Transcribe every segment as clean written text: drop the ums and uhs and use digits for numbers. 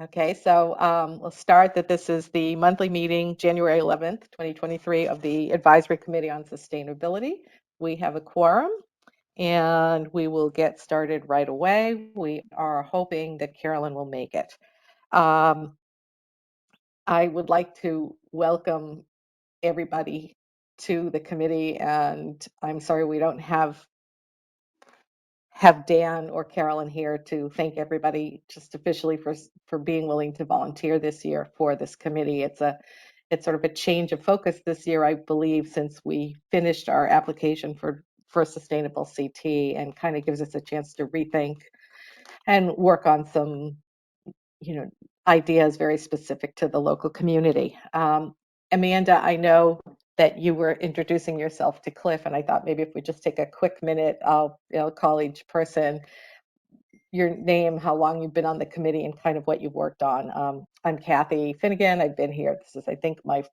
Okay, so we'll start that this is the monthly meeting, January 11th, 2023, of the Advisory Committee on Sustainability. We have a quorum, and we will get started right away. We are hoping that Carolyn will make it. I would like to welcome everybody to the committee, and I'm sorry we don't have Dan or Carolyn here to thank everybody just officially for being willing to volunteer this year for this committee. It's sort of a change of focus this year, I believe, since we finished our application for sustainable CT, and kind of gives us a chance to rethink and work on some ideas very specific to the local community. Amanda, I know that you were introducing yourself to Cliff, and I thought maybe if we just take a quick minute, I'll call each person your name, how long you've been on the committee, and kind of what you've worked on. I'm Kathy Finnegan. I've been here. This is, I think, my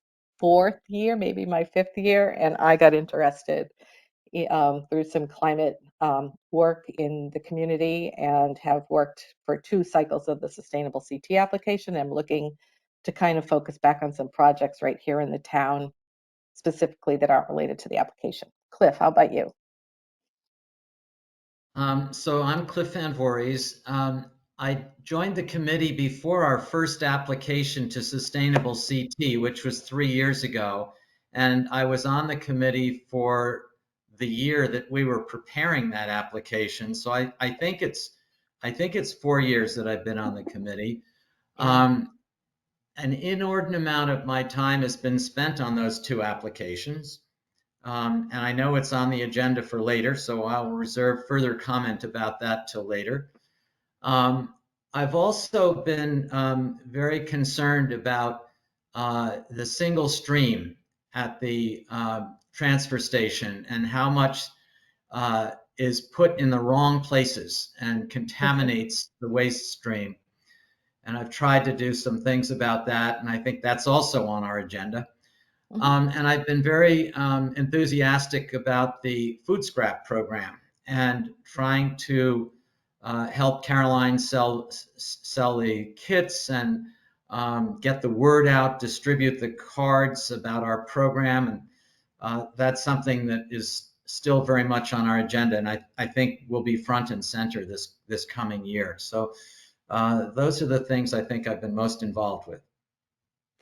4th year, maybe my 5th year, and I got interested through some climate work in the community, and have worked for 2 cycles of the sustainable CT application. I'm looking to kind of focus back on some projects right here in the town, specifically that aren't related to the application. Cliff, how about you? So I'm Cliff Van Voorhees. I joined the committee before our first application to Sustainable CT, which was 3 years ago. And I was on the committee for the year that we were preparing that application. So I think it's 4 years that I've been on the committee. Yeah. An inordinate amount of my time has been spent on those 2 applications. And I know it's on the agenda for later, so I'll reserve further comment about that till later. I've also been very concerned about the single stream at the transfer station, and how much is put in the wrong places and contaminates the waste stream. And I've tried to do some things about that, and I think that's also on our agenda. And I've been very enthusiastic about the food scrap program, and trying to help Caroline sell the kits, and get the word out, distribute the cards about our program. And that's something that is still very much on our agenda, and I think will be front and center this coming year. So those are the things I think I've been most involved with.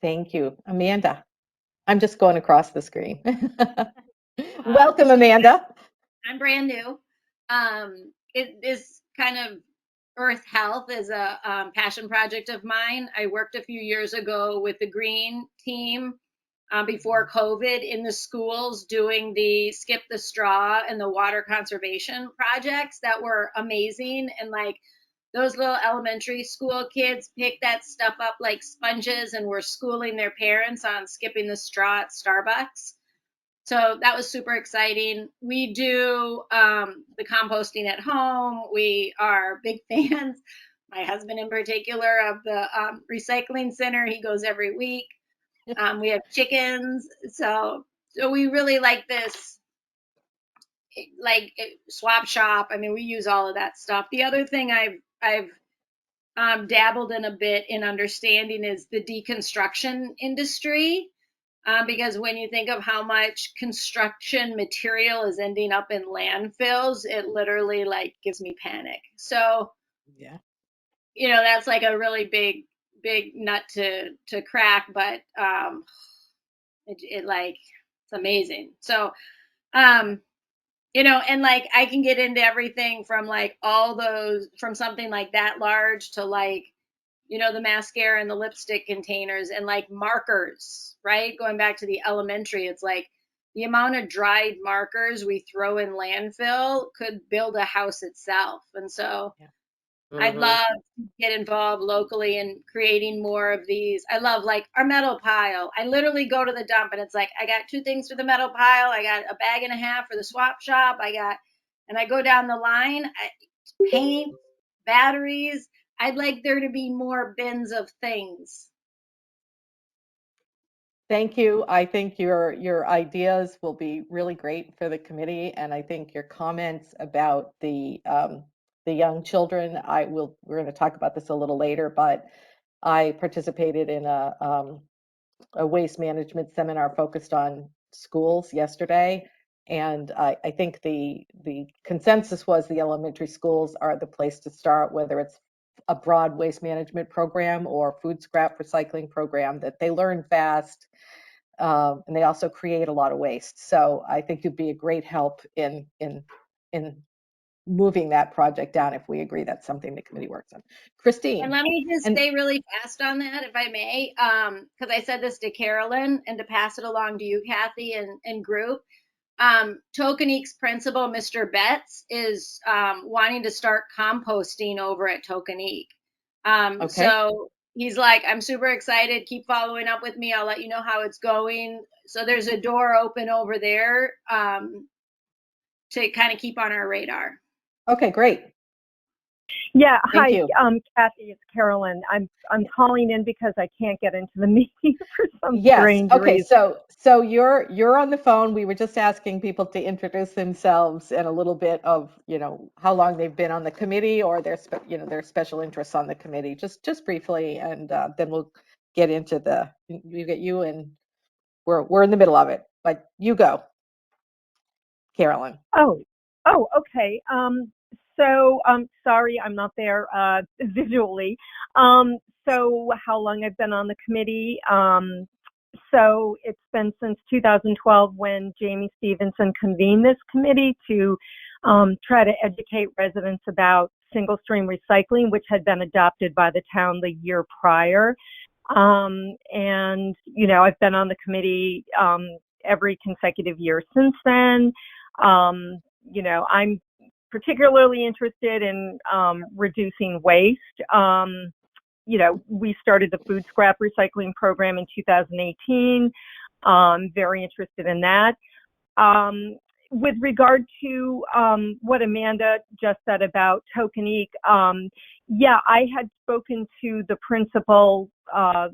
Thank you. Amanda, I'm just going across the screen. Welcome, So Amanda. I'm brand new. It is kind of Earth Health is a passion project of mine. I worked a few years ago with the Green team before COVID in the schools doing the skip the straw and the water conservation projects that were amazing. And like those little elementary school kids pick that stuff up like sponges and were schooling their parents on skipping the straw at Starbucks. So that was super exciting. We do the composting at home. We are big fans, my husband in particular, of the recycling center. He goes every week. We have chickens. So we really like this, like swap shop. I mean, we use all of that stuff. The other thing I've dabbled in a bit in understanding is the deconstruction industry. Because when you think of how much construction material is ending up in landfills, it literally like gives me panic. So, Yeah. that's like a really big nut to crack, but it like it's amazing. So, um, and like I can get into everything from like all those from something like that large to like the mascara and the lipstick containers and like markers, right? Going back to the elementary, it's like the amount of dried markers we throw in landfill could build a house itself. And so Yeah. I'd Mm-hmm. love to get involved locally in creating more of these. I love like our metal pile. I literally go to the dump and it's like, I got 2 things for the metal pile. I got a bag and a half for the swap shop. And I go down the line, paint, batteries. I'd like there to be more bins of things. Thank you. I think your ideas will be really great for the committee, and I think your comments about the the young children. We're going to talk about this a little later, but I participated in a waste management seminar focused on schools yesterday. And I think the consensus was the elementary schools are the place to start, whether it's a broad waste management program or food scrap recycling program, that they learn fast, and they also create a lot of waste. So I think you'd be a great help in moving that project down if we agree that's something the committee works on. Christine. And let me just And say really fast on that, if I may, because I said this to Carolyn and to pass it along to you, Kathy, and group. Tokenique's principal, Mr. Betts, is wanting to start composting over at Tokenique. okay. So he's like, I'm super excited. Keep following up with me. I'll let you know how it's going. So there's a door open over there to kind of keep on our radar. Okay, great. Yeah, Thank hi, you. Kathy, it's Carolyn. I'm calling in because I can't get into the meeting for some Yes. strange Okay. reason. So you're on the phone. We were just asking people to introduce themselves and a little bit of, how long they've been on the committee or their special interests on the committee, just briefly, and then we'll get into you and we're in the middle of it. But you go, Carolyn. Oh, okay. So sorry, I'm not there visually. So how long I've been on the committee? So it's been since 2012 when Jamie Stevenson convened this committee to try to educate residents about single stream recycling, which had been adopted by the town the year prior. And, I've been on the committee every consecutive year since then. I'm particularly interested in reducing waste. We started the food scrap recycling program in 2018. Very interested in that. With regard to what Amanda just said about Tokenique, I had spoken to the principal a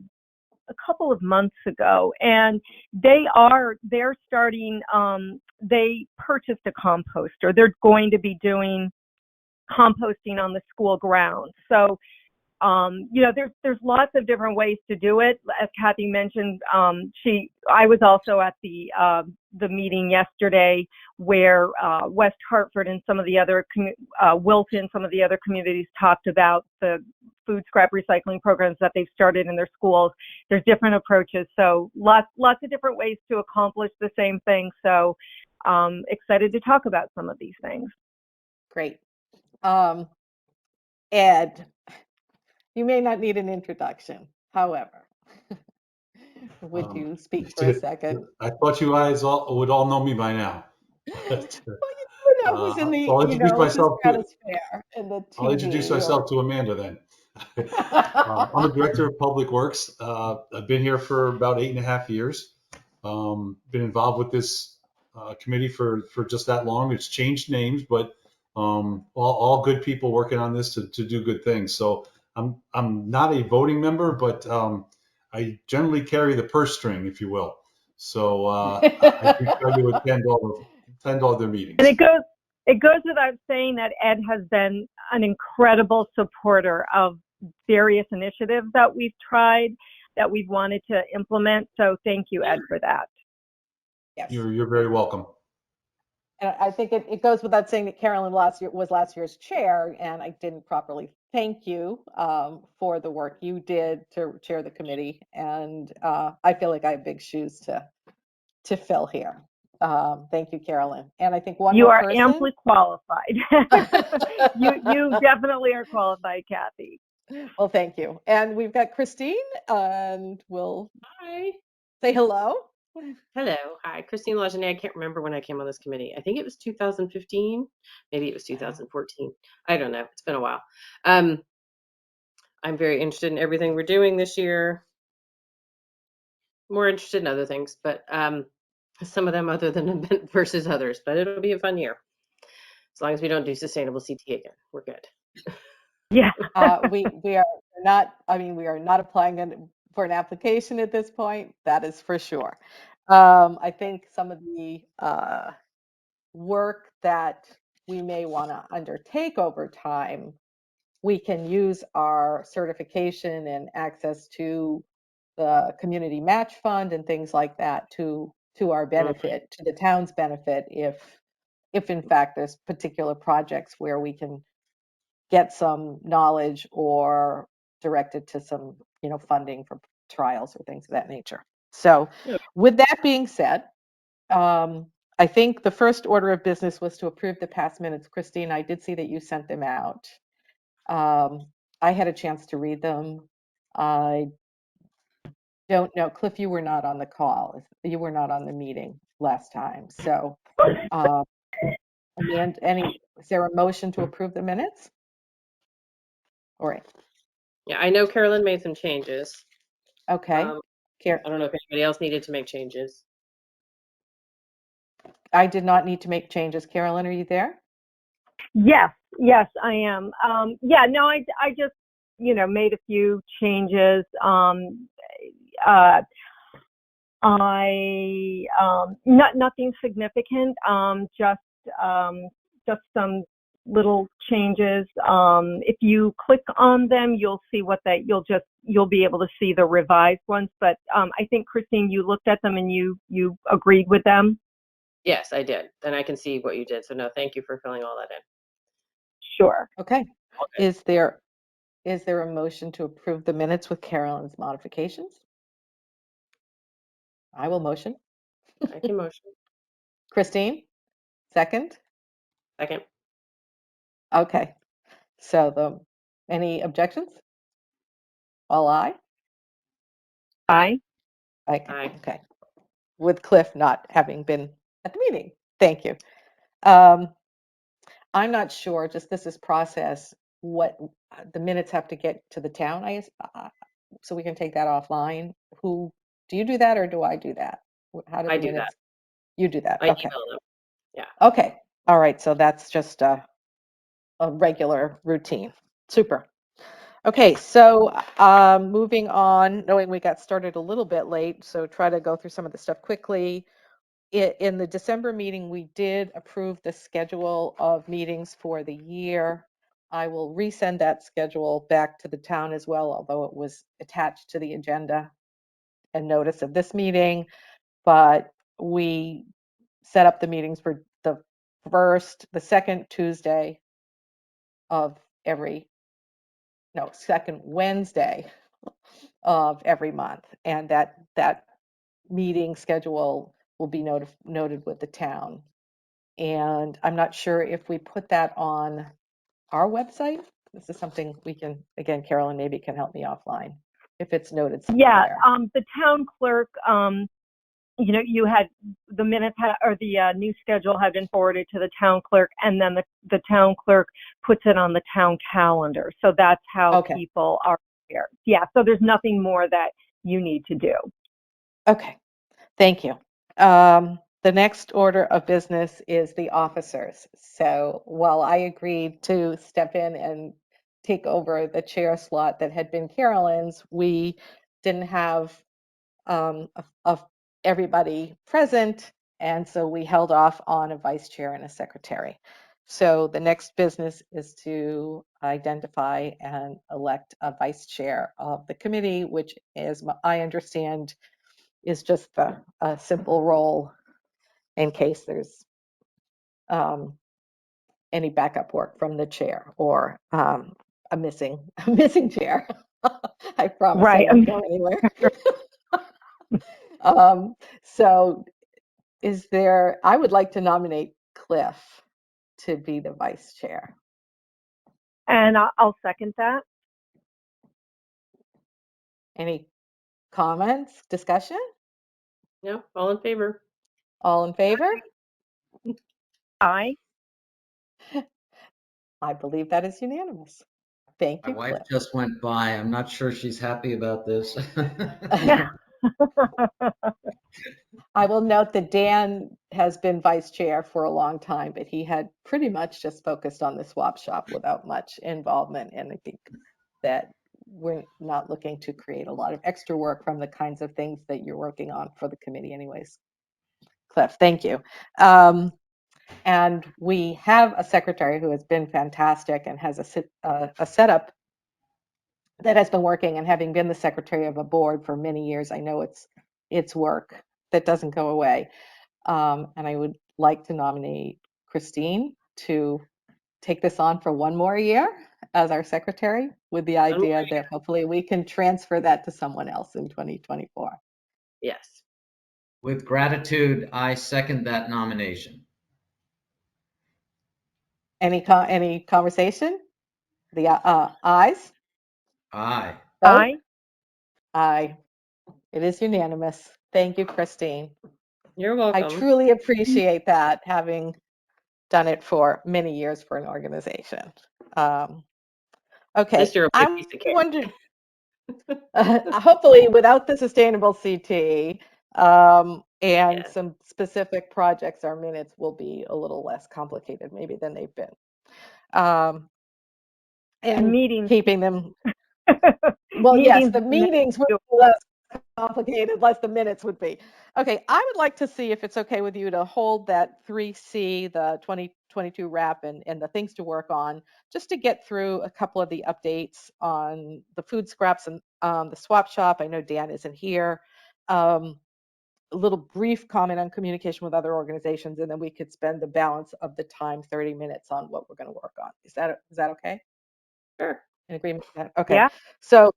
couple of months ago, and they're starting. They purchased a composter. They're going to be doing composting on the school grounds. So there's lots of different ways to do it. As Kathy mentioned, I was also at the meeting yesterday where West Hartford and some of the other Wilton, some of the other communities talked about the food scrap recycling programs that they've started in their schools. There's different approaches, so lots of different ways to accomplish the same thing. So excited to talk about some of these things. Great. Ed, you may not need an introduction. However, would you speak for a second? I thought you guys would all know me by now. But, Well, you know who's in the, I'll introduce the myself stratosphere and the I'll introduce myself to Amanda then. I'm the director of public works. I've been here for about 8.5 years. Been involved with this committee for just that long. It's changed names, but all good people working on this to do good things. So I'm not a voting member, but I generally carry the purse string, if you will. So I do try to attend all their meetings. And it goes without saying that Ed has been an incredible supporter of various initiatives that we've tried, that we've wanted to implement. So thank you, Ed, for that. Yes. You're very welcome. And I think it goes without saying that Carolyn was last year's chair, and I didn't properly thank you for the work you did to chair the committee. And I feel like I have big shoes to fill here. Thank you, Carolyn. And I think one you more are person. Amply qualified. you definitely are qualified, Kathy. Well, thank you. And we've got Christine, and we'll say hello. Hello. Hi. Christine Lagenet. I can't remember when I came on this committee. I think it was 2015. Maybe it was 2014. I don't know. It's been a while. I'm very interested in everything we're doing this year. More interested in other things, but some of them other than event versus others. But it'll be a fun year. As long as we don't do sustainable CT again, we're good. Yeah. We are not. I mean, we are not applying for an application at this point. That is for sure. I think some of the work that we may want to undertake over time, we can use our certification and access to the community match fund and things like that to our benefit, to the town's benefit, if in fact there's particular projects where we can get some knowledge or directed to some, funding for trials or things of that nature. So Yeah. with that being said, I think the first order of business was to approve the past minutes. Christine, I did see that you sent them out. I had a chance to read them. I don't know, Cliff, you were not on the call. You were not on the meeting last time. So, and is there a motion to approve the minutes? All right. Yeah, I know Carolyn made some changes. Okay. I don't know if anybody else needed to make changes. I did not need to make changes. Carolyn, are you there? Yes, yes, I am. Yeah, no, I just, made a few changes. Uh, nothing significant. Just some little changes. If you click on them, you'll see you'll be able to see the revised ones. But I think Christine, you looked at them and you agreed with them. Yes, I did. Then I can see what you did. So no, thank you for filling all that in. Sure. Okay. Okay. Is there a motion to approve the minutes with Carolyn's modifications? I will motion. I can motion. Christine, second? Second. Okay. So any objections? All aye? Aye. Aye. Okay. With Cliff not having been at the meeting. Thank you. I'm not sure, just this is process, what the minutes have to get to the town, so we can take that offline. Do you do that or do I do that? How do I the do that. minutes? You do that, I okay. email them. Yeah. Okay, all right, so that's just a regular routine. Super. Okay, so moving on, knowing we got started a little bit late, so try to go through some of the stuff quickly. In the December meeting, we did approve the schedule of meetings for the year. I will resend that schedule back to the town as well, although it was attached to the agenda and notice of this meeting. But we set up the meetings for the second Tuesday of second Wednesday of every month. And that meeting schedule will be noted with the town. And I'm not sure if we put that on our website. This is something we can, again, Carolyn maybe can help me offline if it's noted Yeah, somewhere. the town clerk, you had the minutes or the new schedule had been forwarded to the town clerk, and then the town clerk puts it on the town calendar. So that's how Okay. people are prepared. Yeah, so there's nothing more that you need to do. Okay, thank you. The next order of business is the officers. So while I agreed to step in and take over the chair slot that had been Carolyn's, we didn't have of everybody present, and so we held off on a vice chair and a secretary. So the next business is to identify and elect a vice chair of the committee, which, as I understand, is just a simple role in case there's any backup work from the chair or a missing chair. I promise I Right. won't go anywhere. So I would like to nominate Cliff to be the vice chair. And I'll second that. Any comments, discussion? No, all in favor. All in favor? Aye. I believe that is unanimous. Thank My you, wife Cliff. just went by. I'm not sure she's happy about this. I will note that Dan has been vice chair for a long time, but he had pretty much just focused on the swap shop without much involvement. And I think that we're not looking to create a lot of extra work from the kinds of things that you're working on for the committee anyways. Cliff, thank you. And we have a secretary who has been fantastic and has a setup that has been working. And having been the secretary of a board for many years, I know it's work that doesn't go away. And I would like to nominate Christine to take this on for one more year as our secretary, with the idea that hopefully we can transfer that to someone else in 2024. Yes. With gratitude, I second that nomination. Any conversation? The ayes? Aye. Vote? Aye. Aye. It is unanimous. Thank you, Christine. You're I welcome. truly appreciate that, having done it for many years for an organization. Okay, Just you're a big I'm piece of cake. wondering, hopefully without the sustainable CT and Yeah. some specific projects, our minutes will be a little less complicated maybe than they've been. And meetings, keeping them, well, yes, meetings the is the next meetings would be less complicated, less the minutes would be. Okay, I would like to see if it's okay with you to hold that 3C, the 2022 wrap, and the things to work on, just to get through a couple of the updates on the food scraps and the swap shop. I know Dan isn't here. A little brief comment on communication with other organizations, and then we could spend the balance of the time, 30 minutes, on what we're going to work on. Is that okay? Sure. In agreement with that? Okay. Yeah. So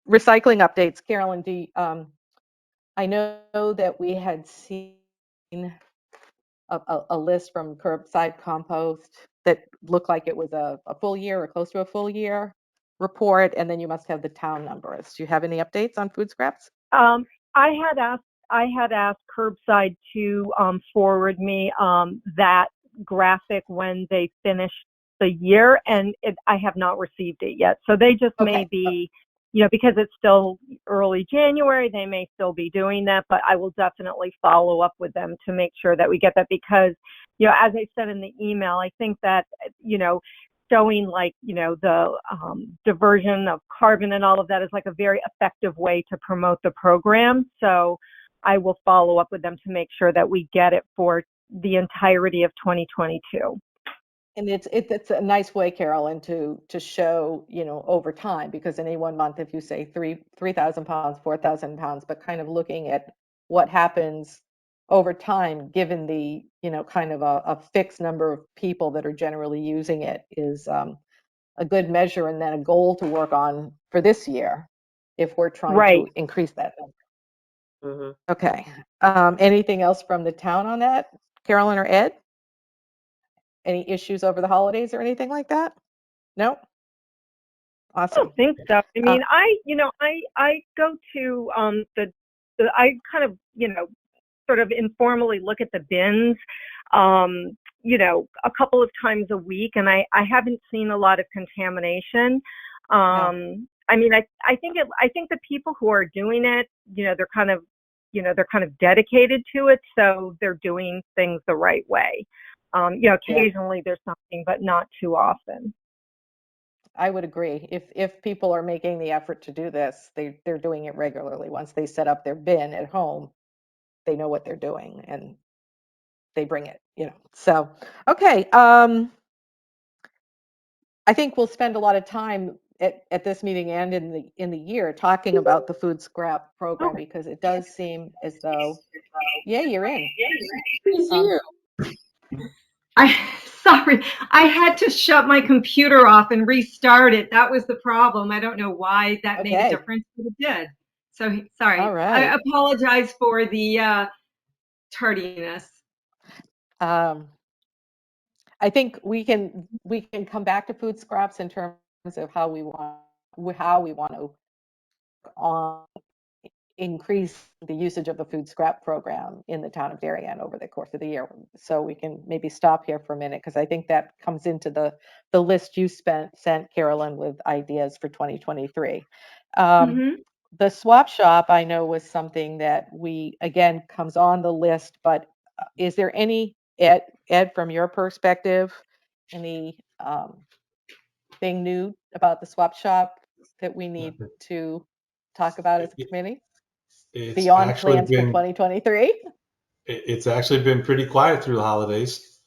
recycling updates, Carolyn, I know that we had seen a list from Curbside Compost that looked like it was a full year or close to a full year report, and then you must have the town numbers. Do you have any updates on food scraps? I had asked Curbside to forward me that graphic when they finished the year, and I have not received it yet. So they just may Okay. be, because it's still early January, they may still be doing that, but I will definitely follow up with them to make sure that we get that, because, as I said in the email, I think that, showing the diversion of carbon and all of that is like a very effective way to promote the program. So I will follow up with them to make sure that we get it for the entirety of 2022. And it's a nice way, Carolyn, to show, over time, because in any one month, if you say 3,000 pounds, 4,000 pounds, but kind of looking at what happens over time, given the, kind of a fixed number of people that are generally using it, is a good measure, and then a goal to work on for this year if we're trying Right. to increase that number. Mm-hmm. Okay. Anything else from the town on that, Carolyn or Ed? Any issues over the holidays or anything like that? No? I Awesome. don't think so. I mean, I go to I kind of, sort of informally look at the bins, a couple of times a week, and I haven't seen a lot of contamination. I mean, I think the people who are doing it, they're kind of dedicated to it, so they're doing things the right way. Occasionally there's something, but not too often. I would agree. If people are making the effort to do this, they're doing it regularly. Once they set up their bin at home, they know what they're doing and they bring it, So, okay. I think we'll spend a lot of time at this meeting and in the year talking about the food scrap program, because it does seem as though, yeah, you're in. Sorry, I had to shut my computer off and restart it. That was the problem. I don't know why that made a Okay. difference, but it did. So sorry. All right. I apologize for the tardiness. I think we can come back to food scraps in terms of how we want to increase the usage of the food scrap program in the town of Darien over the course of the year. So we can maybe stop here for a minute, because I think that comes into the list you sent, Carolyn, with ideas for 2023. The swap shop, I know, was something that again, comes on the list, but is there any, Ed, from your perspective, any thing new about the swap shop that we need to talk about as a committee It's beyond actually plans for 2023? it's actually been pretty quiet through the holidays.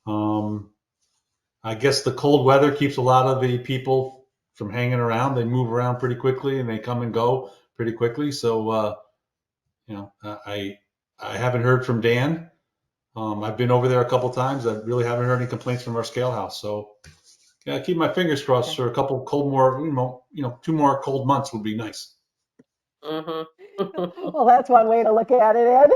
I guess the cold weather keeps a lot of the people from hanging around. They move around pretty quickly and they come and go pretty quickly. So, I haven't heard from Dan. I've been over there a couple times. I really haven't heard any complaints from our scale house. So, yeah, keep my fingers crossed Okay. for a couple cold more, 2 more cold months would be nice. Well, that's one way to look at it, Ed.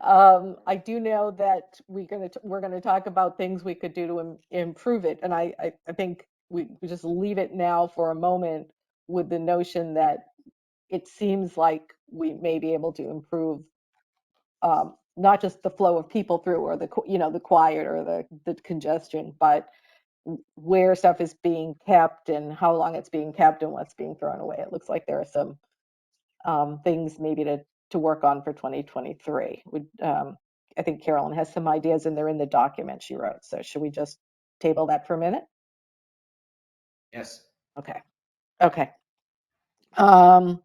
I do know that we're gonna talk about things we could do to improve it, and I think we just leave it now for a moment with the notion that it seems like we may be able to improve not just the flow of people through or the quiet or the congestion, but where stuff is being kept and how long it's being kept and what's being thrown away. It looks like there are some things maybe to work on for 2023. I think Carolyn has some ideas and they're in the document she wrote. So should we just table that for a minute? Yes. Okay. Okay. Um,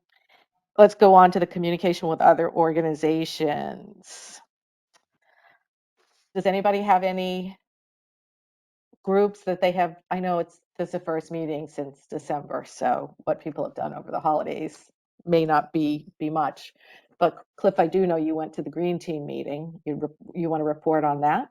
let's go on to the communication with other organizations. Does anybody have any groups that they have? I know this is the first meeting since December, so what people have done over the holidays may not be much. But Cliff, I do know you went to the Green Team meeting. You want to report on that?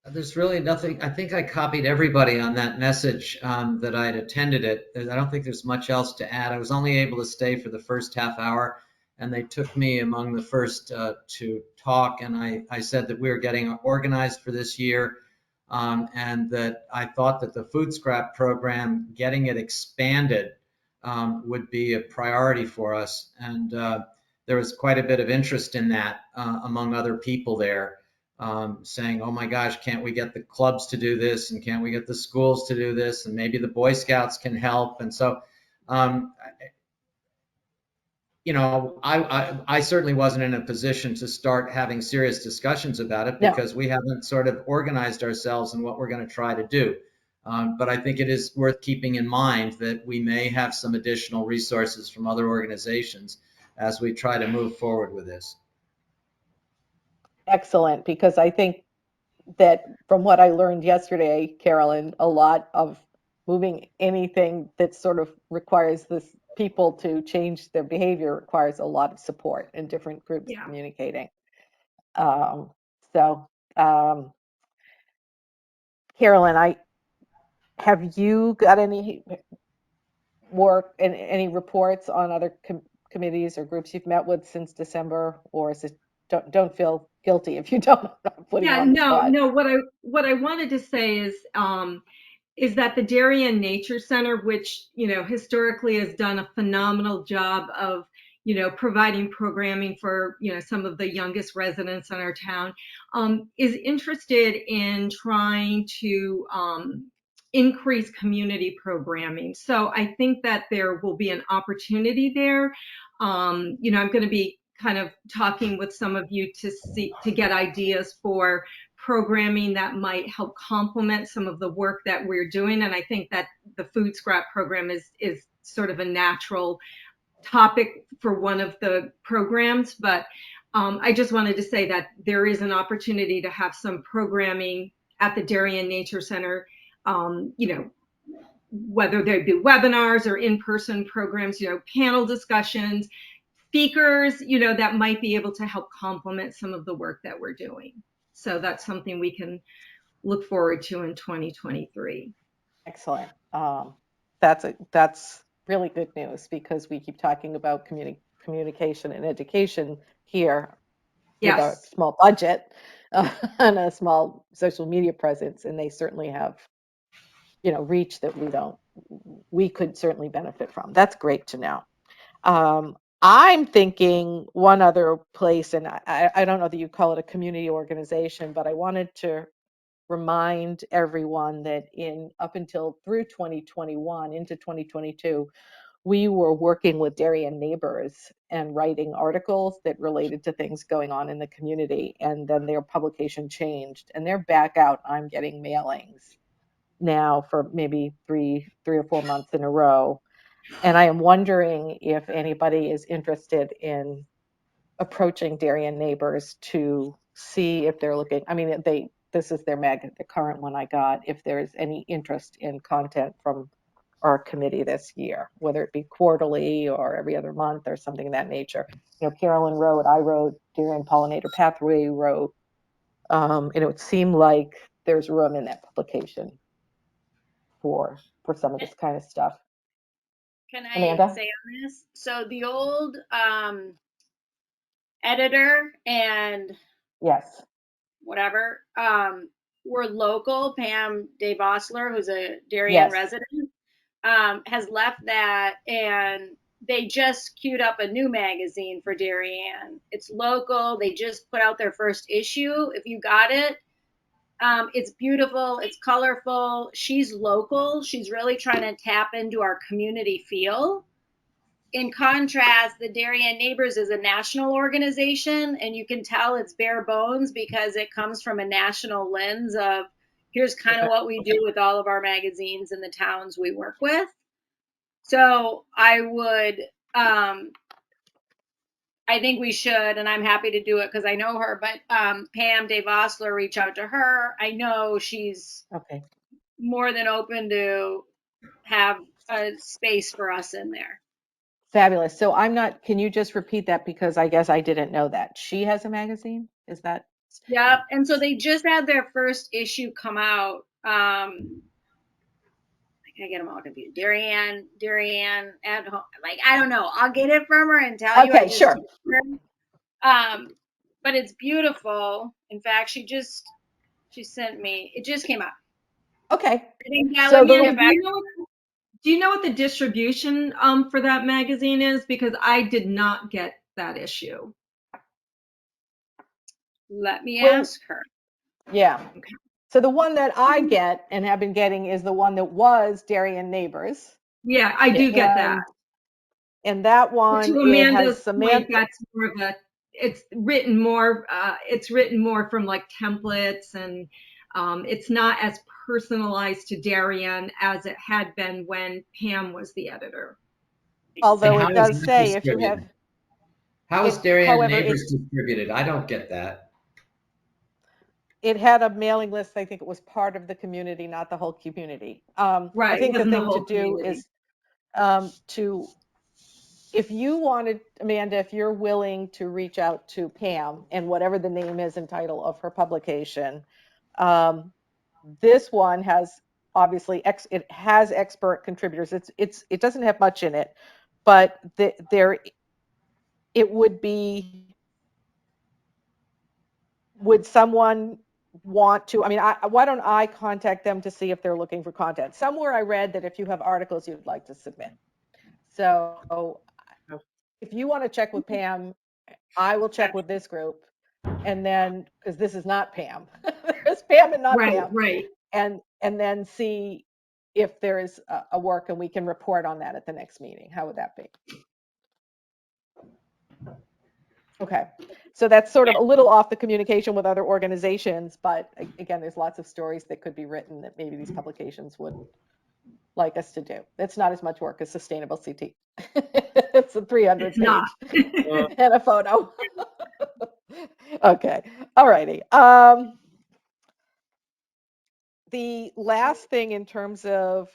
There's really nothing. I think I copied everybody on that message that I had attended it. I don't think there's much else to add. I was only able to stay for the first half hour, and they took me among the first to talk. And I said that we were getting organized for this year, and that I thought that the food scrap program, getting it expanded, would be a priority for us. And there was quite a bit of interest in that among other people there. Saying, oh my gosh, can't we get the clubs to do this? And can't we get the schools to do this? And maybe the Boy Scouts can help. And so, I certainly wasn't in a position to start having serious discussions about it No. because we haven't sort of organized ourselves in what we're going to try to do. But I think it is worth keeping in mind that we may have some additional resources from other organizations as we try to move forward with this. Excellent, because I think that from what I learned yesterday, Carolyn, a lot of moving anything that sort of requires this people to change their behavior requires a lot of support and different groups Yeah. communicating. Um, so, Carolyn, have you got any work and any reports on other committees or groups you've met with since December, or is it don't feel guilty if you don't? I'm not putting you Yeah, on the no, spot. no. What I wanted to say is that the Darien Nature Center, which historically has done a phenomenal job of providing programming for some of the youngest residents in our town, is interested in trying to increase community programming. So I think that there will be an opportunity there. I'm going to be kind of talking with some of you to get ideas for programming that might help complement some of the work that we're doing. And I think that the food scrap program is sort of a natural topic for one of the programs. But I just wanted to say that there is an opportunity to have some programming at the Darien Nature Center, whether they be webinars or in-person programs, panel discussions, speakers, that might be able to help complement some of the work that we're doing. So that's something we can look forward to in 2023. Excellent. That's really good news because we keep talking about communication and education here with a Yes. small budget and a small social media presence, and they certainly have reach that we could certainly benefit from. That's great to know. I'm thinking one other place, and I don't know that you call it a community organization, but I wanted to remind everyone that up until through 2021 into 2022, we were working with Darien neighbors and writing articles that related to things going on in the community. And then their publication changed and they're back out. I'm getting mailings now for maybe 3 or 4 months in a row. And I am wondering if anybody is interested in approaching Darien neighbors to see if they're looking. I mean, this is their the current one I got, if there's any interest in content from our committee this year, whether it be quarterly or every other month or something of that nature. Carolyn wrote, I wrote, Darien Pollinator Pathway wrote, and it would seem like there's room in that publication for some of this kind of stuff. Can I Amanda? say on this? So the old editor and Yes. whatever were local. Pam Dave Osler, who's a Darien Yes. resident, has left that, and they just queued up a new magazine for Darien. It's local. They just put out their first issue. If you got it, it's beautiful. It's colorful. She's local. She's really trying to tap into our community feel. In contrast, the Darien Neighbors is a national organization, and you can tell it's bare bones because it comes from a national lens of here's kind of what we do with all of our magazines in the towns we work with. So I would, I think we should, and I'm happy to do it because I know her, but Pam Dave Osler, reach out to her. I know she's Okay. more than open to have a space for us in there. Fabulous. So can you just repeat that, because I guess I didn't know that. She has a magazine? Is that? Yep. And so they just had their first issue come out. I get them all confused. Darien at home. Like, I don't know. I'll get it from her and tell you. Okay, sure. But it's beautiful. In fact, she sent me. It just came out. Okay. I think that So would be the- the best. Do you know what the distribution for that magazine is? Because I did not get that issue. Let me Well, ask her. Yeah. So the one that I get and have been getting is the one that was Darien Neighbors. Yeah, I do get that. And that one, To it Amanda's has point, Samantha. that's more of a. It's written more from like templates, and it's not as personalized to Darien as it had been when Pam was the editor. Although And it how is does that say if you have, distributed? How is Darien however, Neighbors distributed? I don't get that. it had a mailing list. I think it was part of the community, not the whole community. I Right, think the wasn't the thing to whole do community. is if you wanted, Amanda, if you're willing to reach out to Pam and whatever the name is and title of her publication, this one has obviously it has expert contributors. It doesn't have much in it, but there it would be. Would someone want to? I mean, why don't I contact them to see if they're looking for content? Somewhere I read that if you have articles you'd like to submit. So if you want to check with Pam, I will check with this group, and then because this is not Pam, there's Pam and not Pam, Right. and then see if there is a work, and we can report on that at the next meeting. How would that be? Okay, so that's sort of a little off the communication with other organizations, but again, there's lots of stories that could be written that maybe these publications would like us to do. It's not as much work as Sustainable CT. It's a 300 It's not. page and a photo. Okay, all righty. The last thing in terms of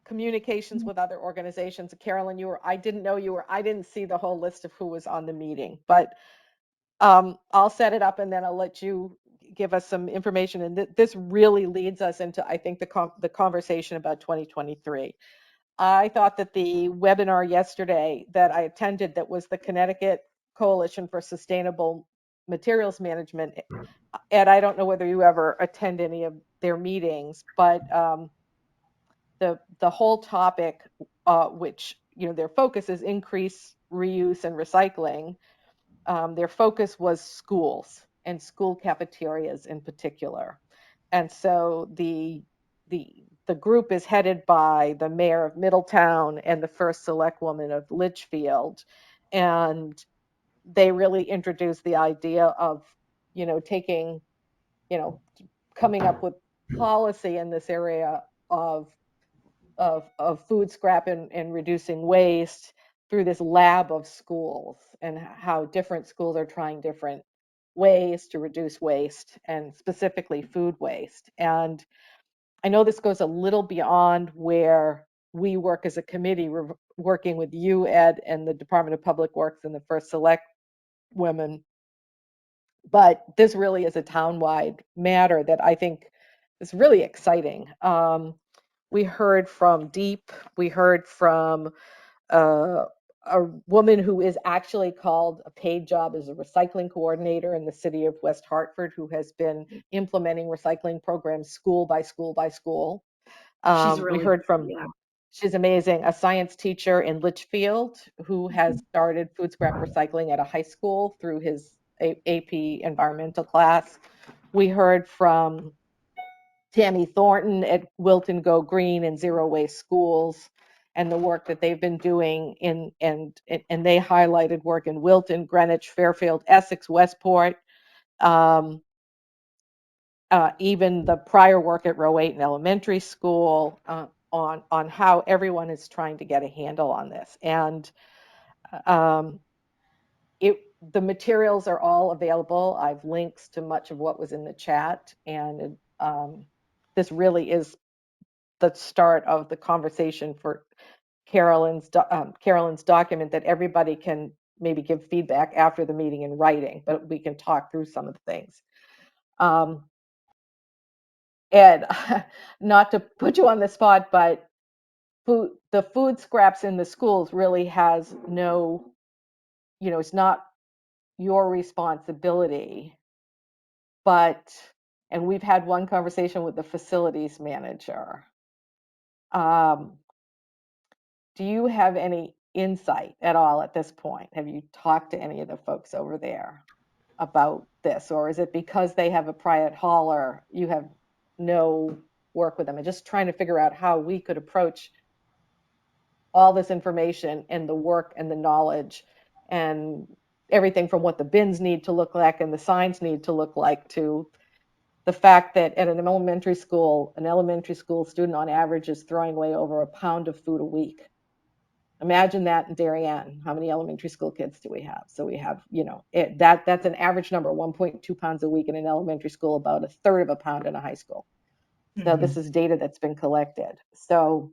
communications with other organizations, Carolyn, I didn't see the whole list of who was on the meeting, but I'll set it up and then I'll let you give us some information. And this really leads us into, I think, the conversation about 2023. I thought that the webinar yesterday that I attended, that was the Connecticut Coalition for Sustainable Materials Management, Ed, I don't know whether you ever attend any of their meetings, but the whole topic, which their focus is increase reuse and recycling. Their focus was schools and school cafeterias in particular. And so the group is headed by the mayor of Middletown and the first select woman of Litchfield. And they really introduced the idea of, taking, coming up with policy in this area of food scrap and reducing waste through this lab of schools, and how different schools are trying different ways to reduce waste, and specifically food waste. And I know this goes a little beyond where we work as a committee. We're working with you, Ed, and the Department of Public Works and the First Select Women. But this really is a town-wide matter that I think is really exciting. We heard from Deep, we heard from uh, a woman who is actually called a paid job as a recycling coordinator in the city of West Hartford, who has been implementing recycling programs school by school by school. She's We really heard good, from, yeah. she's amazing, a science teacher in Litchfield who has started food scrap recycling at a high school through his AP environmental class. We heard from Tammy Thornton at Wilton Go Green and Zero Waste Schools and the work that they've been doing and they highlighted work in Wilton, Greenwich, Fairfield, Essex, Westport, um, even the prior work at Rowayton Elementary School on how everyone is trying to get a handle on this. And um, the materials are all available. I've links to much of what was in the chat, and this really is the start of the conversation for Carolyn's document that everybody can maybe give feedback after the meeting in writing, but we can talk through some of the things. Ed, not to put you on the spot, but the food scraps in the schools really has no, it's not your responsibility, but, and we've had one conversation with the facilities manager. Do you have any insight at all at this point? Have you talked to any of the folks over there about this, or is it because they have a private hauler, you have no work with them? And just trying to figure out how we could approach all this information and the work and the knowledge and everything from what the bins need to look like and the signs need to look like to the fact that at an elementary school student on average is throwing away over a pound of food a week. Imagine that in Darien. How many elementary school kids do we have? So we have, that's an average number, 1.2 pounds a week in an elementary school, about a third of a pound in a high school. So this is data that's been collected. So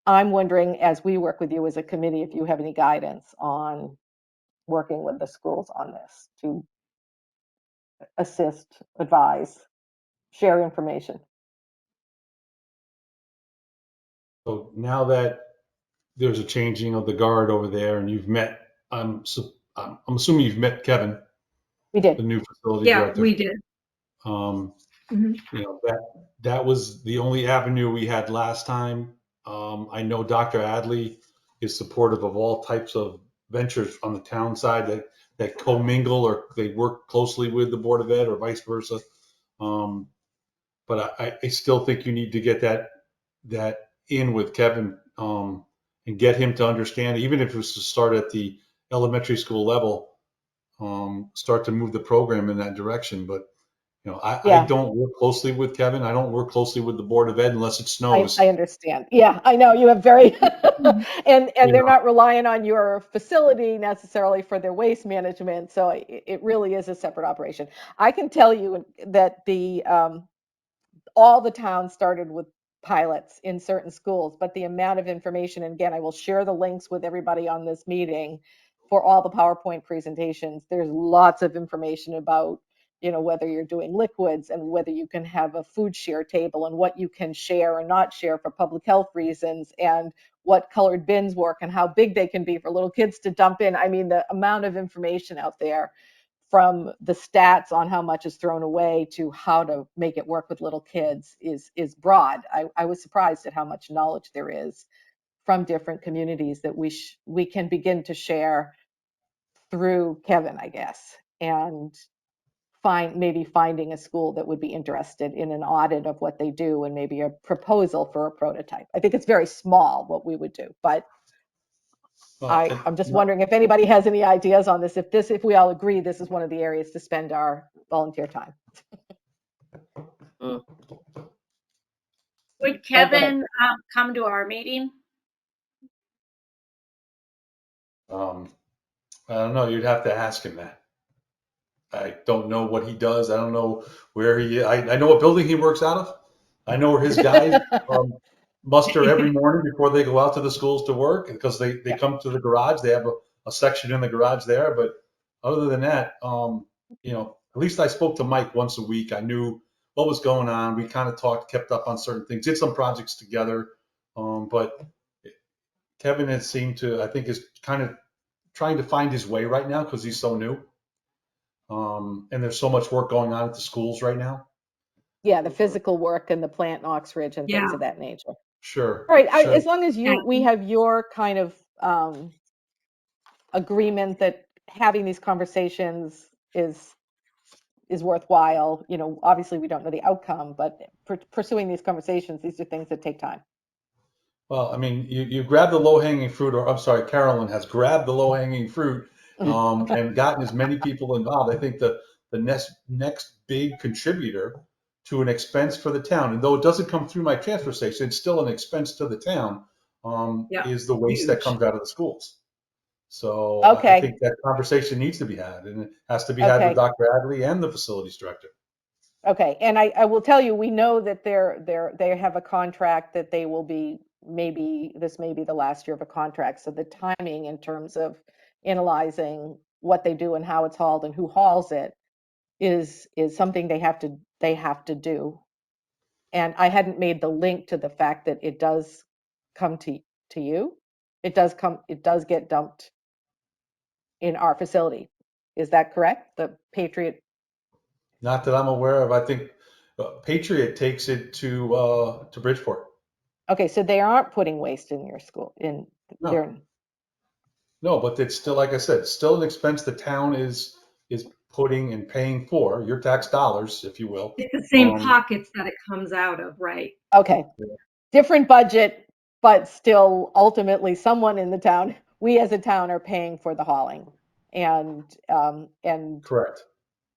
I'm wondering, as we work with you as a committee, if you have any guidance on working with the schools on this to assist, advise, share information. So now that there's a changing of the guard over there, and you've met, I'm assuming you've met Kevin, We the did. new facility Yeah, director. we did. Um, Mhm. that was the only avenue we had last time. I know Dr. Adley is supportive of all types of ventures on the town side that commingle or they work closely with the Board of Ed or vice versa. But I still think you need to get that in with Kevin and get him to understand, even if it was to start at the elementary school level, start to move the program in that direction. But I Yeah, don't work closely with Kevin. I don't work closely with the Board of Ed unless it I snows. understand. Yeah, I know you have very, and You they're know, not relying on your facility necessarily for their waste management. So it really is a separate operation. I can tell you that all the towns started with pilots in certain schools, but the amount of information, and again, I will share the links with everybody on this meeting for all the PowerPoint presentations. There's lots of information about, whether you're doing liquids and whether you can have a food share table and what you can share and not share for public health reasons and what colored bins work and how big they can be for little kids to dump in. I mean, the amount of information out there from the stats on how much is thrown away to how to make it work with little kids is broad. I was surprised at how much knowledge there is from different communities that we can begin to share through Kevin, I guess, and finding a school that would be interested in an audit of what they do and maybe a proposal for a prototype. I think it's very small what we would do, but I'm just wondering if anybody has any ideas on this. If we all agree, this is one of the areas to spend our volunteer time. Mm. Would Oh, go ahead. Kevin come to our meeting? I don't know. You'd have to ask him that. I don't know what he does. I don't know where I know what building he works out of. I know where his guys um, muster every morning before they go out to the schools to work because they Yeah. come to the garage. They have a section in the garage there. But other than that, at least I spoke to Mike once a week. I knew what was going on. We kind of talked, kept up on certain things, did some projects together. But Kevin has seemed to, I think, is kind of trying to find his way right now because he's so new. And there's so much work going on at the schools right now. Yeah, the physical work and the plant in Oxbridge and things Yeah. of that nature. Sure, All right, sure. as long as we have your kind of agreement that having these conversations is worthwhile. Obviously we don't know the outcome, but pursuing these conversations, these are things that take time. Well, I mean, you grab the low hanging fruit, or I'm sorry, Carolyn has grabbed the low hanging fruit and gotten as many people involved. I think the next big contributor to an expense for the town, and though it doesn't come through my transfer station, it's still an expense to the town, Yeah. is the waste that Huge. comes out of the schools. So I Okay. think that conversation needs to be had, and it has to be had with Okay. Dr. Adley and the facilities director. Okay, and I will tell you, we know that they have a contract that they will be, maybe this may be the last year of a contract. So the timing in terms of analyzing what they do and how it's hauled and who hauls it is something they have to do. And I hadn't made the link to the fact that it does come to you. It does get dumped in our facility. Is that correct? The Patriot. Not that I'm aware of. I think Patriot takes it to Bridgeport. Okay, so they aren't putting waste in your school in No, their. no, but it's still, like I said, it's still an expense the town is putting and paying for, your tax dollars, if you will. It's the same pockets that it comes out of, right? Okay, different budget, but still ultimately someone in the town, we as a town are paying for the hauling. And Correct.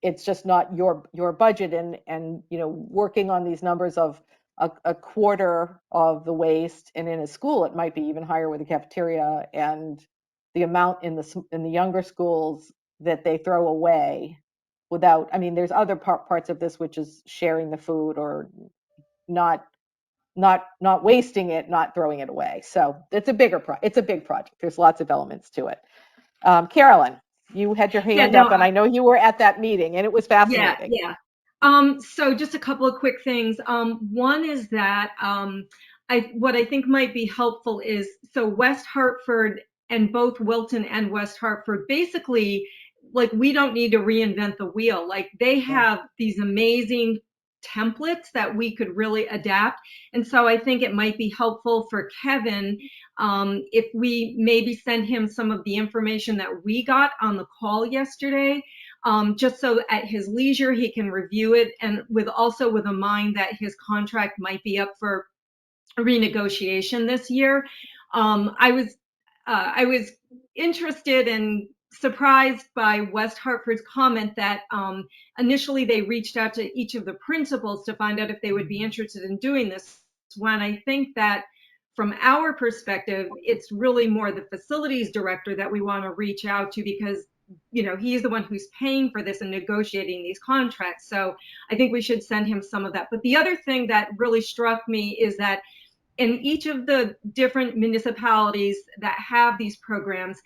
it's just not your budget, and working on these numbers of a quarter of the waste, and in a school it might be even higher with the cafeteria, and the amount in the younger schools that they throw away without, I mean, there's other parts of this, which is sharing the food, or not not wasting it, not throwing it away. So it's a big project. There's lots of elements to it. Carolyn, you had your Yeah, hand no, up, and I know you were at that meeting, and it was yeah, fascinating. yeah. So just a couple of quick things. One is that what I think might be helpful is, so West Hartford and both Wilton and West Hartford, basically, like, we don't need to reinvent the wheel. Like, they have these amazing templates that we could really adapt. And so I think it might be helpful for Kevin, if we maybe send him some of the information that we got on the call yesterday, just so at his leisure he can review it, and with a mind that his contract might be up for renegotiation this year. I was interested and surprised by West Hartford's comment that initially they reached out to each of the principals to find out if they would be interested in doing this. When I think that from our perspective, it's really more the facilities director that we want to reach out to, because he's the one who's paying for this and negotiating these contracts. So I think we should send him some of that. But the other thing that really struck me is that in each of the different municipalities that have these programs,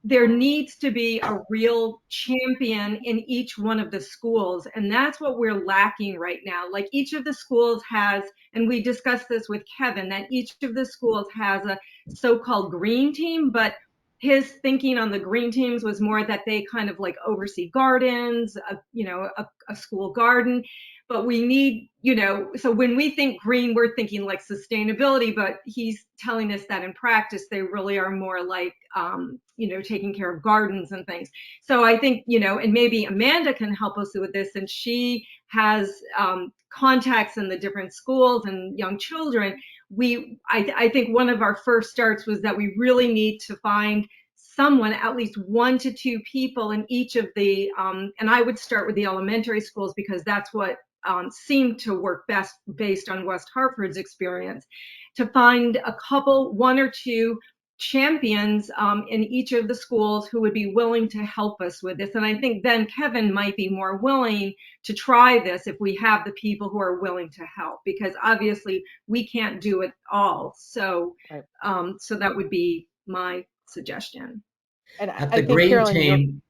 there needs to be a real champion in each one of the schools. And that's what we're lacking right now. Like, each of the schools has, and we discussed this with Kevin, that each of the schools has a so-called green team, but his thinking on the green teams was more that they kind of like oversee gardens, a school garden. But we need, so when we think green, we're thinking like sustainability, but he's telling us that in practice, they really are more like, taking care of gardens and things. So I think, and maybe Amanda can help us with this, and she has contacts in the different schools and young children. I think one of our first starts was that we really need to find someone, at least 1 to 2 people in each of the, and I would start with the elementary schools, because that's what seemed to work best based on West Hartford's experience, to find a couple, 1 or 2 champions in each of the schools who would be willing to help us with this. And I think then Kevin might be more willing to try this if we have the people who are willing to help, because obviously we can't do it all. So, Right. so that would be my suggestion. And At I the think, green Carolyn, you're, team,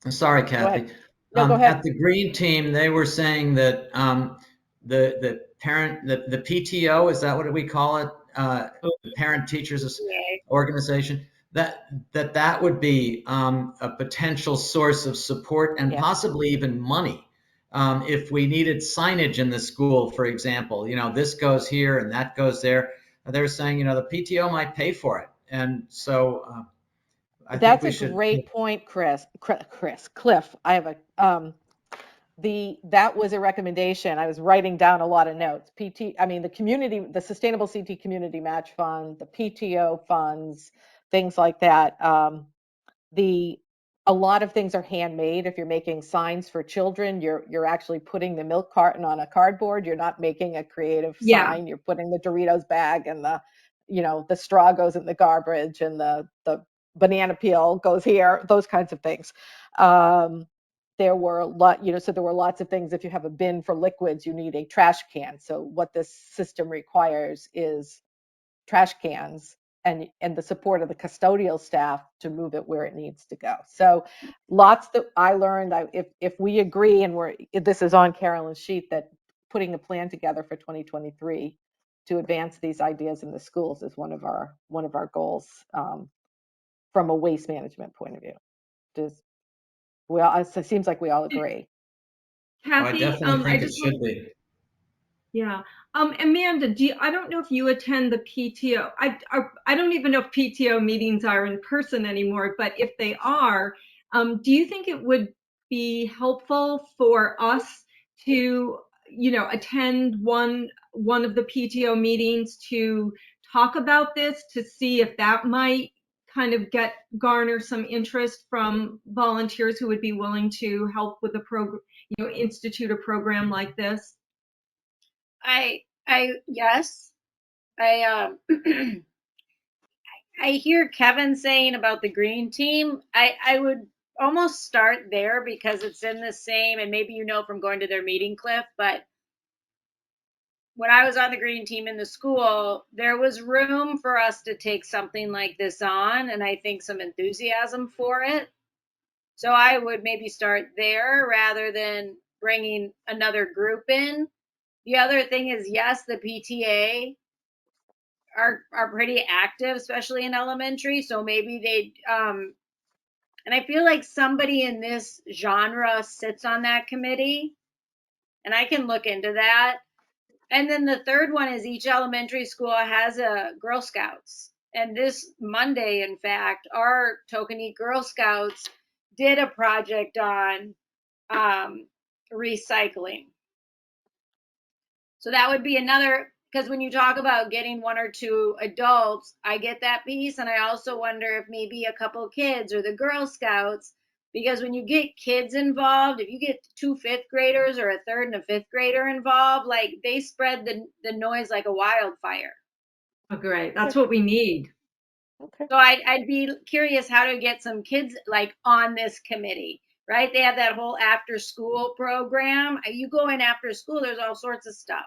I'm sorry, go ahead. Kathy. No, go ahead. At the green team, they were saying that the parent, the PTO, is that what we call it? The Parent Teachers Organization, that would be a potential source of support and Yeah. possibly even money. If we needed signage in the school, for example, this goes here and that goes there. They're saying, the PTO might pay for it. And so I think That's we a should. great point, Cliff. I have a, that was a recommendation. I was writing down a lot of notes. The Sustainable CT Community Match Fund, the PTO funds, things like that. A lot of things are handmade. If you're making signs for children, you're actually putting the milk carton on a cardboard. You're not making a creative Yeah. sign. You're putting the Doritos bag and the straw goes in the garbage and the banana peel goes here, those kinds of things. There were so there were lots of things. If you have a bin for liquids, you need a trash can. So what this system requires is trash cans and the support of the custodial staff to move it where it needs to go. So lots that I learned. If we agree, and this is on Carolyn's sheet, that putting a plan together for 2023 to advance these ideas in the schools is one of our goals, from a waste management point of view. It seems like we all agree. I Kathy, definitely I think it just want should be. Yeah. Amanda, I don't know if you attend the PTO. I don't even know if PTO meetings are in person anymore, but if they are, do you think it would be helpful for us to, attend one of the PTO meetings to talk about this, to see if that might kind of garner some interest from volunteers who would be willing to help with the program, institute a program like this? Yes, I I hear Kevin saying about the green team. I would almost start there because it's in the same, and maybe from going to their meeting, Cliff, but when I was on the green team in the school, there was room for us to take something like this on, and I think some enthusiasm for it. So I would maybe start there rather than bringing another group in. The other thing is, yes, the PTA are pretty active, especially in elementary. So maybe they and I feel like somebody in this genre sits on that committee, and I can look into that. And then the third one is each elementary school has a Girl Scouts. And this Monday, in fact, our Tokenie Girl Scouts did a project on recycling. So that would be another, because when you talk about getting one or two adults, I get that piece. And I also wonder if maybe a couple kids or the Girl Scouts, because when you get kids involved, if you get two fifth graders or a third and a fifth grader involved, like they spread the noise like a wildfire. Oh, great. That's what we need. Okay. So I'd be curious how to get some kids like on this committee, right? They have that whole after school program. You go in after school, there's all sorts of stuff.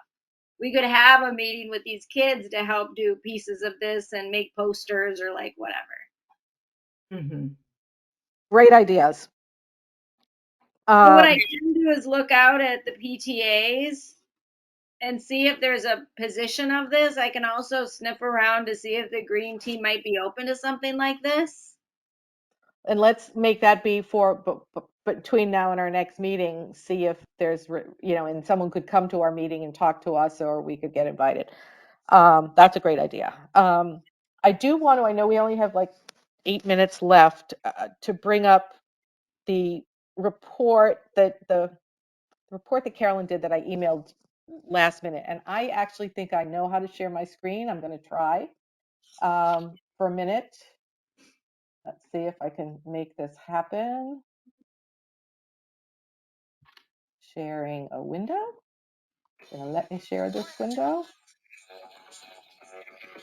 We could have a meeting with these kids to help do pieces of this and make posters or like whatever. Mm-hmm. Great ideas. So what I can do is look out at the PTAs and see if there's a position of this. I can also sniff around to see if the green team might be open to something like this. And let's make that be for between now and our next meeting, see if there's, and someone could come to our meeting and talk to us, or we could get invited. That's a great idea. I do want to, I know we only have like 8 minutes left, to bring up the report that Carolyn did that I emailed last minute. And I actually think I know how to share my screen. I'm going to try for a minute. Let's see if I can make this happen. Sharing a window. Gonna let me share this window.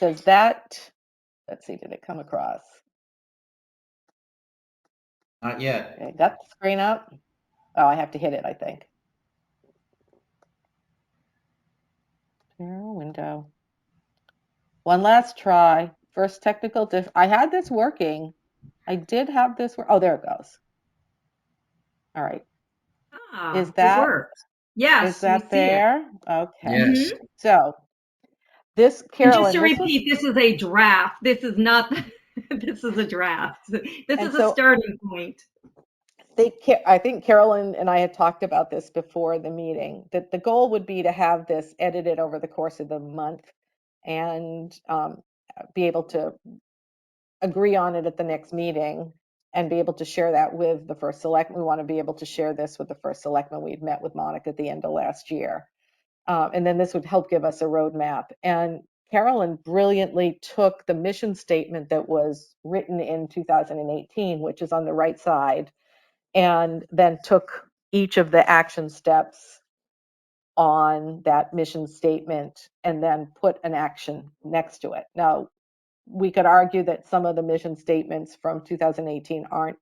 Does that Let's see, did it come across? Not yet. Okay, got the screen up. Oh, I have to hit it, I think. Share window. One last try. First technical I had this working. I did have this work. Oh, there it goes. All right. Is Ah, it that worked. Yes, we see it. there? Okay. Yes. So this, And just Carolyn, to this was, repeat, this is a draft. This is not, this is a draft. This and is a so starting point. I think Carolyn and I had talked about this before the meeting, that the goal would be to have this edited over the course of the month and be able to agree on it at the next meeting and be able to share that with the first select. We want to be able to share this with the first selectman. We'd met with Monica at the end of last year. And then this would help give us a roadmap. And Carolyn brilliantly took the mission statement that was written in 2018, which is on the right side, and then took each of the action steps on that mission statement and then put an action next to it. Now, we could argue that some of the mission statements from 2018 aren't,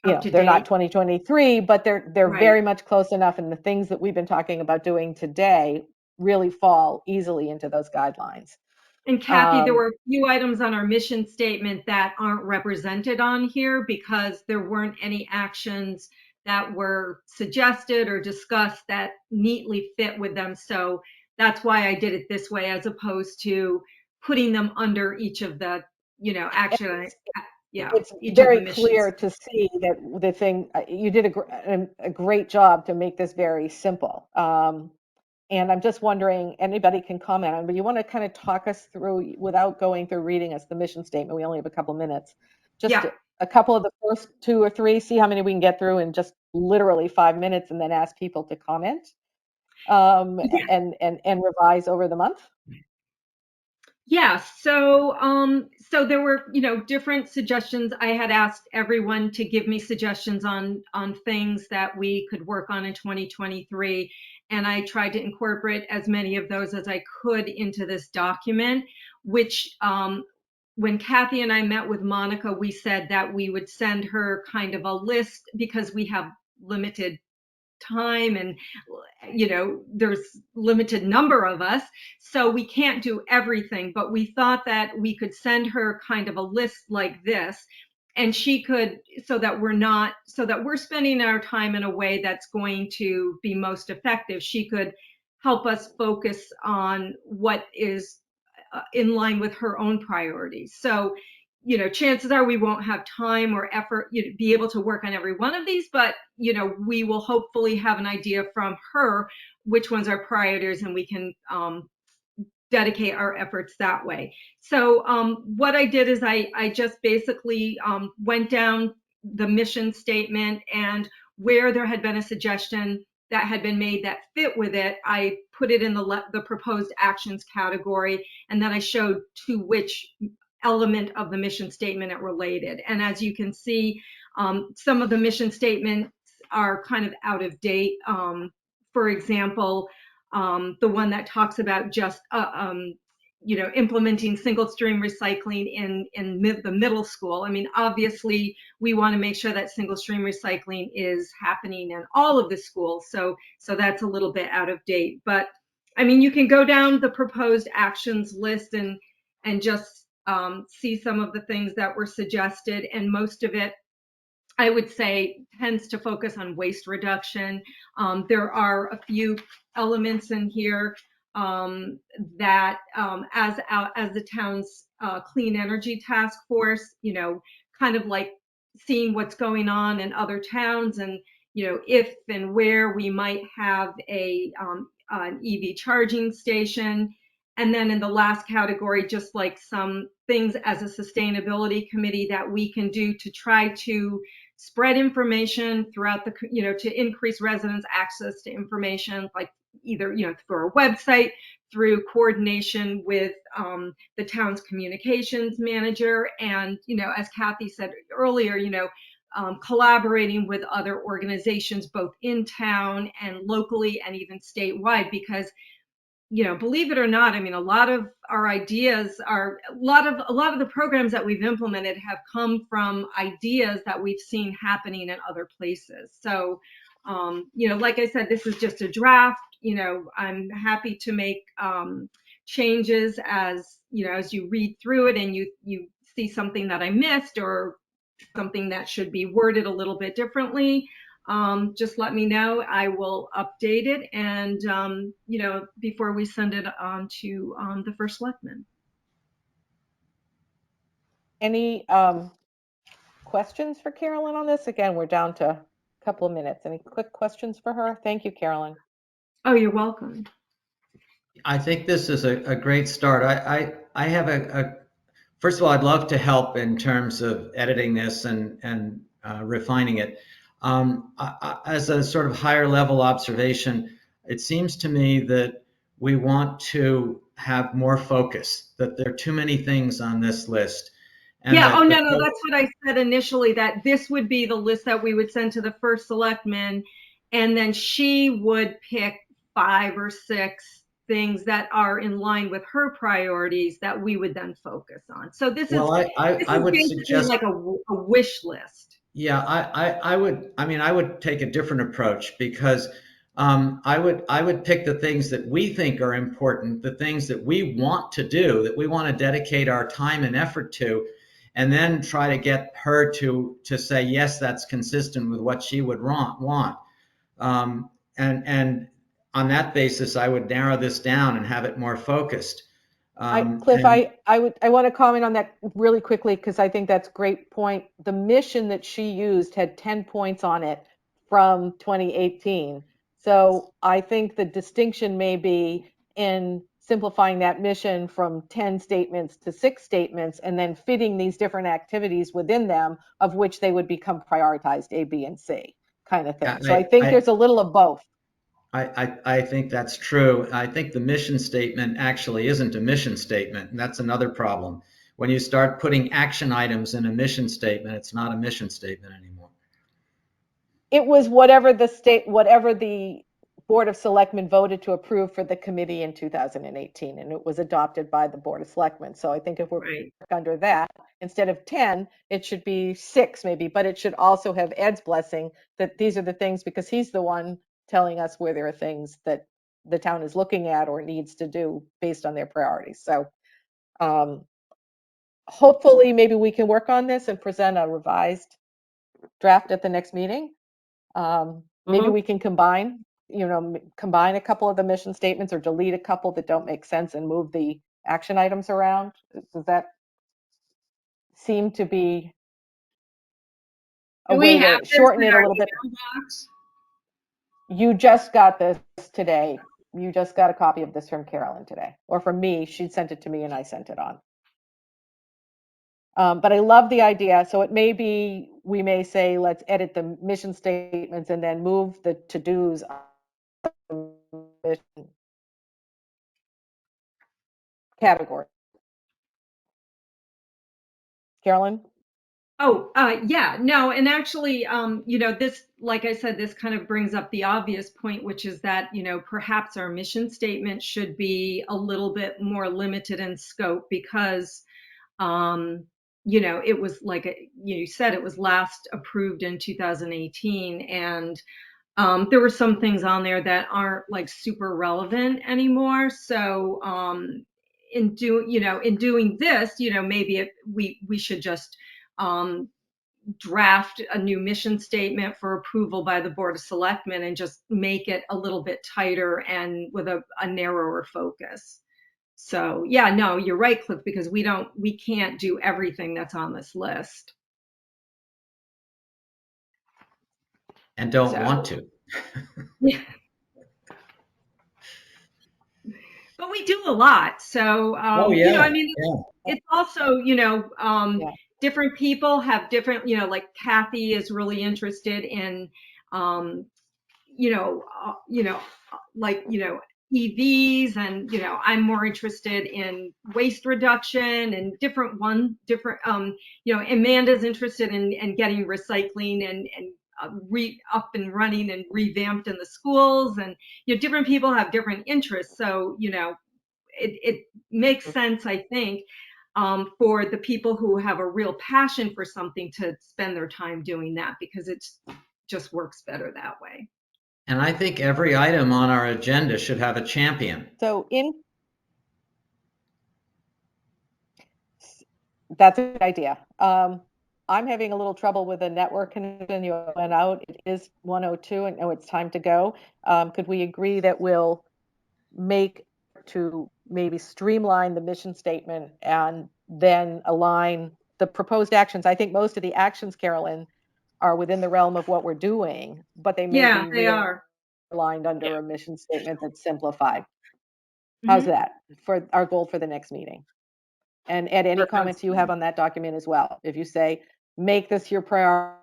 Up to they're not date. 2023, but they're Right. very much close enough. And the things that we've been talking about doing today really fall easily into those guidelines. And Kathy, there Um, were a few items on our mission statement that aren't represented on here because there weren't any actions that were suggested or discussed that neatly fit with them. So that's why I did it this way, as opposed to putting them under each of the, it's, yeah, it's each of very the missions. clear to see that the thing, you did a great job to make this very simple. And I'm just wondering, anybody can comment on, but you want to kind of talk us through, without going through reading us the mission statement, we only have a couple minutes, just Yeah. a couple of the first 2 or 3, see how many we can get through in just literally 5 minutes, and then ask people to comment, Yeah. and revise over the month. Yeah, so there were, different suggestions. I had asked everyone to give me suggestions on things that we could work on in 2023, and I tried to incorporate as many of those as I could into this document, which when Kathy and I met with Monica, we said that we would send her kind of a list because we have limited time and there's limited number of us, so we can't do everything, but we thought that we could send her kind of a list like this, and she could, so that we're spending our time in a way that's going to be most effective. She could help us focus on what is in line with her own priorities. So chances are we won't have time or effort, be able to work on every one of these, but, we will hopefully have an idea from her which ones are priorities, and we can dedicate our efforts that way. So what I did is I just basically went down the mission statement, and where there had been a suggestion that had been made that fit with it, I put it in the proposed actions category, and then I showed to which element of the mission statement it related. And as you can see, some of the mission statements are kind of out of date. For example, the one that talks about just implementing single stream recycling in the middle school. I mean, obviously, we want to make sure that single stream recycling is happening in all of the schools. So that's a little bit out of date. But I mean, you can go down the proposed actions list and just see some of the things that were suggested, and most of it, I would say, tends to focus on waste reduction. There are a few elements in here that, as the town's clean energy task force, kind of like seeing what's going on in other towns, and if and where we might have an EV charging station. And then in the last category, just like some things as a sustainability committee that we can do to try to spread information throughout to increase residents' access to information, like either, through our website, through coordination with the town's communications manager, and, as Kathy said earlier, collaborating with other organizations, both in town and locally and even statewide, because believe it or not, I mean, a lot of our ideas are a lot of the programs that we've implemented have come from ideas that we've seen happening in other places. So, like I said, this is just a draft. I'm happy to make changes as you read through it and you see something that I missed or something that should be worded a little bit differently. Just let me know. I will update it, and before we send it on to the first selectman. Any questions for Carolyn on this? Again, we're down to a couple of minutes. Any quick questions for her? Thank you, Carolyn. Oh, you're welcome. I think this is a great start. I have first of all, I'd love to help in terms of editing this and refining it. As a sort of higher level observation, it seems to me that we want to have more focus, that there are too many things on this list. And Yeah. that Oh, no, that's what I said initially, that this would be the list that we would send to the first selectman, and then she would pick 5 or 6 things that are in line with her priorities that we would then focus on. So this well, is I would basically suggest, like a wish list. yeah, I would take a different approach because I would pick the things that we think are important, the things that we want to do, that we want to dedicate our time and effort to, and then try to get her to say yes, that's consistent with what she would want. And on that basis, I would narrow this down and have it more focused. Cliff, And I want to comment on that really quickly because I think that's a great point. The mission that she used had 10 points on it from 2018. So I think the distinction may be in simplifying that mission from 10 statements to 6 statements and then fitting these different activities within them, of which they would become prioritized A, B, and C kind of thing. So I think there's a little of both. I think that's true. I think the mission statement actually isn't a mission statement, and that's another problem. When you start putting action items in a mission statement, it's not a mission statement anymore. It was whatever the Board of Selectmen voted to approve for the committee in 2018, and it was adopted by the Board of Selectmen. So I think if we're Right. under that, instead of 10, it should be 6 maybe, but it should also have Ed's blessing that these are the things, because he's the one telling us where there are things that the town is looking at or needs to do based on their priorities. So hopefully maybe we can work on this and present a revised draft at the next meeting. Maybe we can combine a couple of the mission statements or delete a couple that don't make sense and move the action items around. Does that seem to be a Do we way have to this shorten in it a our little bit? email box? You just got this today. You just got a copy of this from Carolyn today, or from me. She sent it to me and I sent it on. But I love the idea. So it may be, we may say, let's edit the mission statements and then move the to-dos on the mission category. Carolyn? Oh, yeah, no, and actually, this, like I said, this kind of brings up the obvious point, which is that, perhaps our mission statement should be a little bit more limited in scope because, it was like you said, it was last approved in 2018, and there were some things on there that aren't like super relevant anymore. So, in doing this, maybe we should just draft a new mission statement for approval by the Board of Selectmen and just make it a little bit tighter and with a narrower focus. So yeah, no, you're right, Cliff, because we can't do everything that's on this list. And don't want to. Yeah. But we do a lot. So, Oh, yeah. I mean, Yeah. it's also, Yeah. different people have different, like Kathy is really interested in, you know, like, EVs, and, I'm more interested in waste reduction and different, Amanda's interested in getting recycling and up and running and revamped in the schools, and different people have different interests. So it makes sense, I think, for the people who have a real passion for something to spend their time doing that, because it just works better that way. And I think every item on our agenda should have a champion. So that's a good idea. I'm having a little trouble with the network connection. You went out. It is 1:02, and it's time to go. Could we agree that we'll make to maybe streamline the mission statement and then align the proposed actions? I think most of the actions, Carolyn, are within the realm of what we're doing, but they may Yeah, be they are. realigned under Yeah. a mission statement that's simplified. How's that for our goal for the next meeting? And add any Perfect. comments you have on that document as well. If you say, make this your priority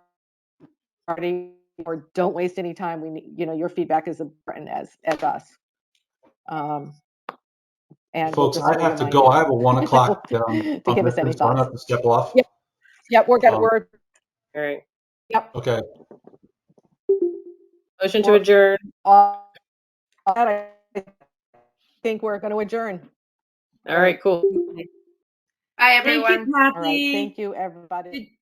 or don't waste any time, we need, your feedback is important as us. And we'll Folks, just I have to remind go. you I have a 1:00 that I'm to give us any missing, so I thoughts. have to step off. Yep. Yep, we're gonna, Um, we're, All right. yep. Okay. Motion to Well, adjourn. I think we're gonna adjourn. All right, cool. Bye, Thank everyone. you, All right, Kathy. thank you, everybody.